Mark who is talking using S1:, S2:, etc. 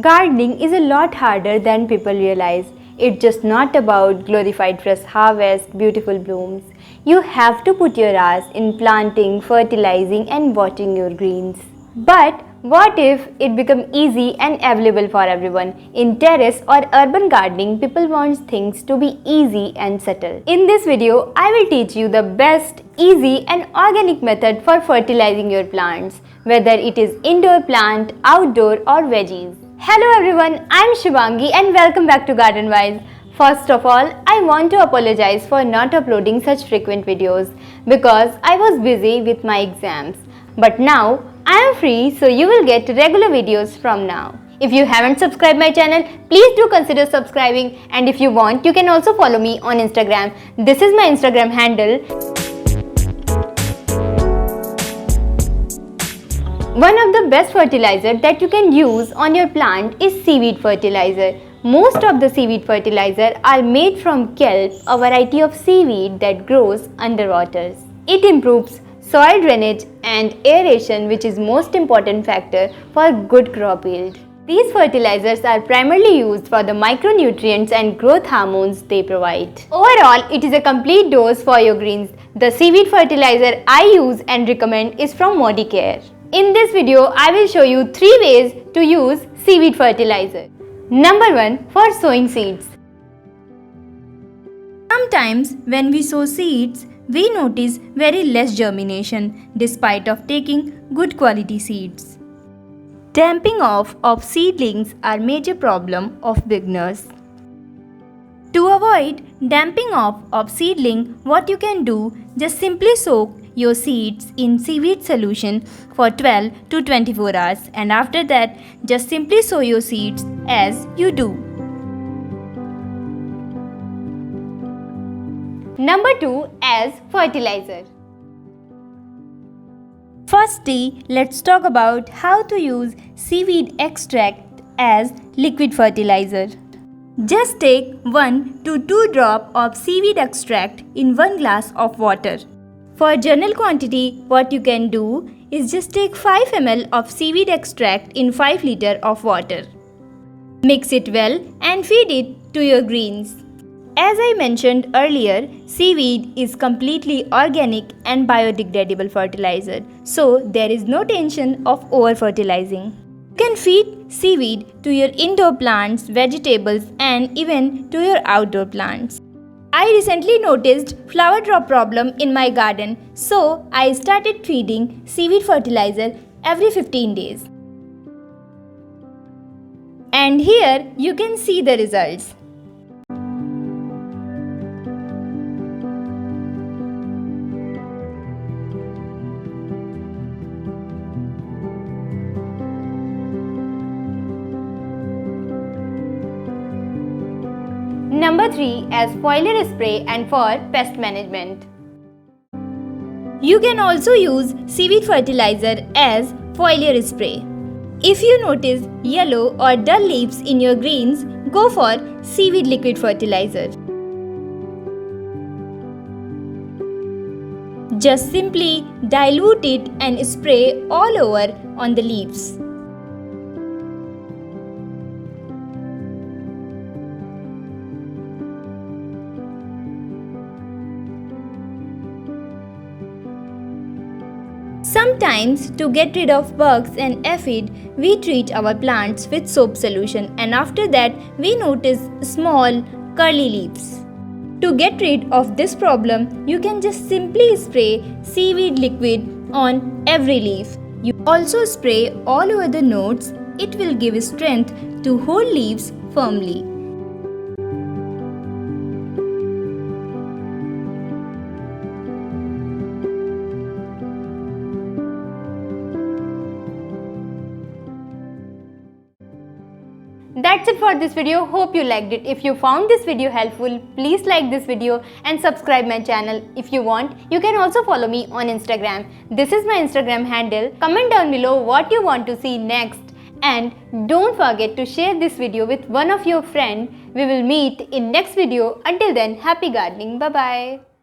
S1: Gardening is a lot harder than people realize. It's just not about glorified fresh harvest, beautiful blooms. You have to put your ass in planting, fertilizing and watering your greens. But what if it become easy and available for everyone? In terrace or urban gardening, people want things to be easy and subtle. In this video, I will teach you the best, easy and organic method for fertilizing your plants, whether it is indoor plant, outdoor or veggies. Hello everyone, I am Shivangi and welcome back to Garden Wise. First of all, I want to apologize for not uploading such frequent videos because I was busy with my exams. But now, I am free, so you will get regular videos from now. If you haven't subscribed my channel, please do consider subscribing, and if you want, you can also follow me on Instagram. This is my Instagram handle. One of the best fertilizer that you can use on your plant is seaweed fertilizer. Most of the seaweed fertilizer are made from kelp, a variety of seaweed that grows underwater. It improves soil drainage and aeration, which is most important factor for good crop yield. These fertilizers are primarily used for the micronutrients and growth hormones they provide. Overall, it is a complete dose for your greens. The seaweed fertilizer I use and recommend is from Modicare. In this video, I will show you 3 ways to use seaweed fertilizer. Number 1. For sowing seeds. Sometimes when we sow seeds, we notice very less germination despite of taking good quality seeds. Damping off of seedlings are major problem of beginners. To avoid damping off of seedling, what you can do, just simply soak your seeds in seaweed solution for 12 to 24 hours, and after that just simply sow your seeds as you do. Number 2. As fertilizer. Firstly, let's talk about how to use seaweed extract as liquid fertilizer. Just take 1 to 2 drops of seaweed extract in 1 glass of water. For general quantity, what you can do is just take 5 ml of seaweed extract in 5 liters of water. Mix it well and feed it to your greens. As I mentioned earlier, seaweed is completely organic and biodegradable fertilizer, so there is no tension of over-fertilizing. You can feed seaweed to your indoor plants, vegetables and even to your outdoor plants. I recently noticed flower drop problem in my garden, so I started feeding seaweed fertilizer every 15 days. And here you can see the results. Number 3. As foliar spray and for pest management. You can also use seaweed fertilizer as foliar spray. If you notice yellow or dull leaves in your greens, go for seaweed liquid fertilizer. Just simply dilute it and spray all over on the leaves. Sometimes, to get rid of bugs and aphid, we treat our plants with soap solution, and after that we notice small curly leaves. To get rid of this problem, you can just simply spray seaweed liquid on every leaf. You also spray all over the nodes. It will give strength to hold leaves firmly. That's it for this video. Hope you liked it. If you found this video helpful, please like this video and subscribe my channel. If you want, you can also follow me on Instagram. This is my Instagram handle. Comment down below what you want to see next. And don't forget to share this video with one of your friends. We will meet in next video. Until then, happy gardening. Bye-bye.